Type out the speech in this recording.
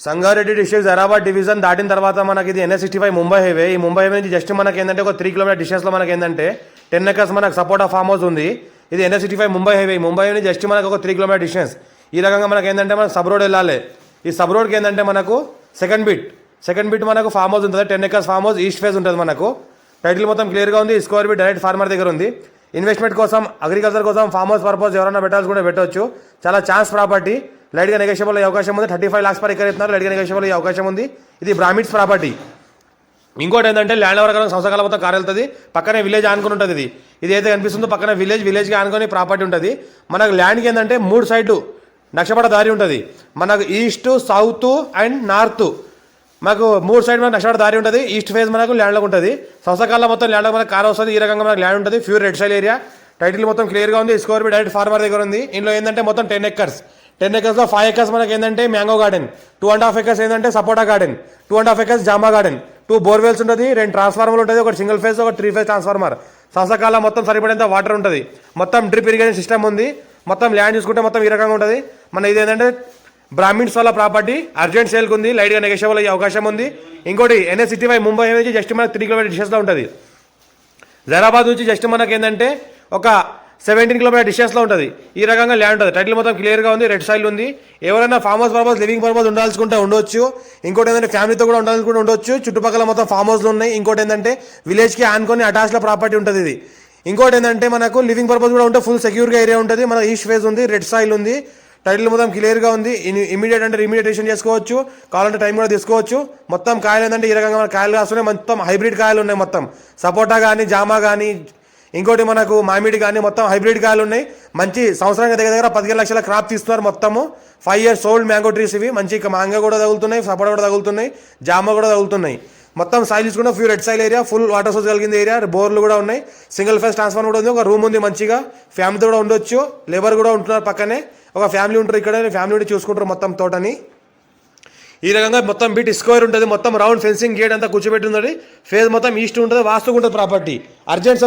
Sangareddy district Zaheerabad division దాటిన తర్వాత మనకి ఇది NH65 ముంబై హైవే. ఈ ముంబై హైవే నుంచి జస్ట్ మనకి ఏంటంటే ఒక 3 కిలోమీటర్ డిస్టెన్స్లో మనకి ఏంటంటే 10 ఎకర్స్ మనకు సపోర్ట్ ఫామ్ హౌస్ ఉంది. ఇది NH65 ముంబై హైవే. ముంబై నుంచి జస్ట్ మనకు ఒక 3 కిలోమీటర్ డిస్టెన్స్. ఈ రకంగా మనకి ఏంటంటే మనకు సబ్ రోడ్ వెళ్ళాలి. ఈ సబ్ రోడ్కి ఏంటంటే మనకు సెకండ్ బిట్ మనకు ఫామ్ హౌస్ ఉంటుంది. 10 acres farm house east phase ఉంటుంది. మనకు టైటిల్ మొత్తం క్లియర్గా ఉంది. స్క్వేర్ బిట్ డైరెక్ట్ ఫార్మర్ దగ్గర ఉంది. ఇన్వెస్ట్మెంట్ కోసం అగ్రికల్చర్ కోసం ఫామ్ హౌస్ పర్పస్ ఎవరైనా పెట్టాల్సుకుంటే పెట్టవచ్చు. చాలా ఛాన్స్ ప్రాపర్టీ. లైట్గా నెగోషియబుల్ అయ్యే అవకాశం ఉంది. 35 lakhs per acre ఇస్తున్నారు. లైట్గా నెగోషియబుల్ అయ్యే అవకాశం ఉంది. ఇది బ్రాహ్మిన్స్ ప్రాపర్టీ. ఇంకోటి ఏంటంటే ల్యాండ్ ఓవర్ సంవత్సరాల మొత్తం కారు వెళ్తుంది. పక్కనే విలేజ్ ఆనుకుని ఉంటుంది. ఇది ఏదైతే కనిపిస్తుందో పక్కన విలేజ్కి ఆనుకొని ప్రాపర్టీ ఉంటుంది. మనకు ల్యాండ్కి ఏంటంటే 3 సైడ్లు నక్షపడ దారి ఉంటుంది. మనకు ఈస్ట్, సౌత్ అండ్ నార్త్ మనకు 3 సైడ్ మనకు నక్షపడ దారి ఉంటుంది. ఈస్ట్ ఫేజ్ మనకు ల్యాండ్లోకి ఉంటుంది. సంవత్సరాల మొత్తం ల్యాండ్లో మనకు కారు వస్తుంది. ఈ రకంగా మనకు ల్యాండ్ ఉంటుంది. Pure red సైల్ area. టైటిల్ మొత్తం క్లియర్గా ఉంది. స్క్వేర్ బిట్ డైరెక్ట్ ఫార్మర్ దగ్గర ఉంది. ఇందులో ఏంటంటే మొత్తం 10 ఎకర్స్. 10 ఎకర్స్లో 5 ఎకర్స్ మనకి ఏంటంటే మ్యాంగో గార్డెన్, 2.5 ఎకర్స్ ఏంటంటే సపోటా గార్డెన్, 2.5 ఎకర్స్ జామా గార్డెన్, 2 బోర్వెల్స్ ఉంటుంది, 2 ట్రాన్స్ఫార్మర్లు ఉంటుంది, ఒక సింగిల్ ఫేజ్, ఒక 3 ఫేజ్ ట్రాన్స్ఫార్మర్. సంవత్సరాల మొత్తం సరిపడేంత వాటర్ ఉంటుంది. మొత్తం డ్రిప్ ఇరిగేషన్ సిస్టమ్ ఉంది. మొత్తం ల్యాండ్ చూసుకుంటే మొత్తం ఈ రకంగా ఉంటుంది. మన ఇది ఏంటంటే బ్రాహ్మిన్స్ వాళ్ళ ప్రాపర్టీ. అర్జెంట్ సేల్కి ఉంది. లైట్గా నెగోషియబుల్ అయ్యే అవకాశం ఉంది. ఇంకోటి NH65 ముంబై నుంచి జస్ట్ మనకు 3 కిలోమీటర్ డిస్టెన్స్లో ఉంటుంది. జైరాబాద్ నుంచి జస్ట్ మనకి ఏంటంటే ఒక 17 కిలోమీటర్ డిస్టెన్స్లో ఉంటుంది. ఈ రకంగా ల్యాండ్ ఉంటుంది. టైటిల్ మొత్తం క్లియర్గా ఉంది. రెడ్ సైల్ ఉంది. ఎవరైనా farm house purpose, living purpose ఉండాల్సుకుంటే ఉండొచ్చు. ఇంకోటి ఏంటంటే ఫ్యామిలీతో కూడా ఉండాలనుకుంటే ఉండొచ్చు. చుట్టుపక్కల మొత్తం ఫామ్ హౌస్లు ఉన్నాయి. ఇంకోటి ఏంటంటే విలేజ్కి ఆనుకొని అటాచ్లో ప్రాపర్టీ ఉంటుంది. ఇది ఇంకోటి ఏంటంటే మనకు లివింగ్ పర్పస్ కూడా ఉంటే ఫుల్ సెక్యూర్గా ఏరియా ఉంటుంది. మన ఈస్ట్ ఫేజ్ ఉంది. రెడ్ సైల్ ఉంది. టైటిల్ మొత్తం క్లియర్గా ఉంది. ఇమీడియట్ అంటే ఇమీడియేషన్ చేసుకోవచ్చు. కావాలంటే టైం కూడా తీసుకోవచ్చు. మొత్తం కాయలు ఏంటంటే ఈ రకంగా మన కాయలు కాస్తున్నాయి. మొత్తం హైబ్రిడ్ కాయలు ఉన్నాయి. మొత్తం సపోటా కానీ, జామా కానీ, ఇంకోటి మనకు మామిడి కానీ మొత్తం హైబ్రిడ్ కాయలు ఉన్నాయి. మంచి సంవత్సరానికి దగ్గర 15 లక్షల క్రాప్ తీస్తున్నారు. మొత్తము 5 years ఓల్డ్ మ్యాంగో ట్రీస్ ఇవి. మంచి మ్యాంగో కూడా తగులుతున్నాయి, సపోటా కూడా తగులుతున్నాయి, జామ కూడా తగులుతున్నాయి. మొత్తం సైల్ తీసుకుంటే pure red సైల్ area. Full water source కలిగింది ఏరియా. బోర్లు కూడా ఉన్నాయి. సింగిల్ ఫేజ్ ట్రాన్స్ఫార్మర్ కూడా ఉంది. ఒక రూమ్ ఉంది. మంచిగా ఫ్యామిలీతో కూడా ఉండొచ్చు. లేబర్ కూడా ఉంటున్నారు. పక్కనే ఒక ఫ్యామిలీ ఉంటారు. ఇక్కడ ఫ్యామిలీ ఉండి చూసుకుంటారు మొత్తం తోటని. ఈ రకంగా మొత్తం బిట్ స్క్వేర్ ఉంటుంది. మొత్తం రౌండ్ ఫెన్సింగ్ గేట్ అంతా కూర్చోబెట్టి ఉంది. ఫేజ్ మొత్తం ఈస్ట్ ఉంటుంది. వాస్తుగా ఉంటుంది ప్రాపర్టీ. అర్జెంట్